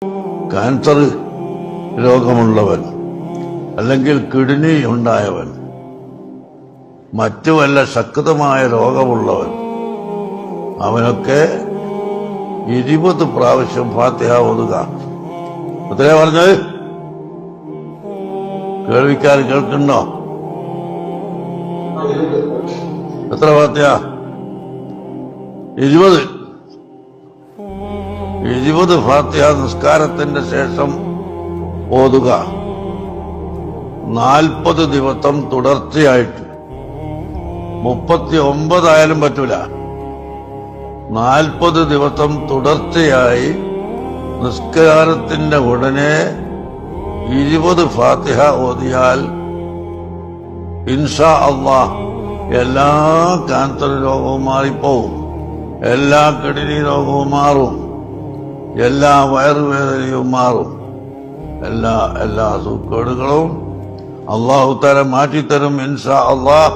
Cancer രോഗമുള്ളവൻ അല്ലെങ്കിൽ kidney ഉണ്ടായവൻ മറ്റു വല്ല ശക്തമായ രോഗമുള്ളവൻ അവനൊക്കെ 20 പ്രാവശ്യം ഫാത്തിഹ ഓതുക. എത്രയാ പറഞ്ഞത്? കേൾവിക്കാർ കേൾക്കുന്നുണ്ടോ? എത്ര ഫാത്തിഹ? 20 ഫാത്തിഹ നിസ്കാരത്തിന്റെ ശേഷം ഓതുക. 40 ദിവസം തുടർച്ചയായിട്ട്. 39 ആയാലും പറ്റൂല. 40 ദിവസം തുടർച്ചയായി നിസ്കാരത്തിന്റെ ഉടനെ 20 ഫാത്തിഹ ഓതിയാൽ ഇൻഷാ അല്ലാഹ് എല്ലാ ക്യാൻസർ രോഗവും മാറിപ്പോവും, എല്ലാ കിഡ്നി രോഗവും മാറും, എല്ലാ വയറുവേദനയും മാറും, എല്ലാ സുഖേടുകളും അല്ലാഹു തആല മാറ്റിത്തരും ഇൻഷാ അല്ലാഹ്.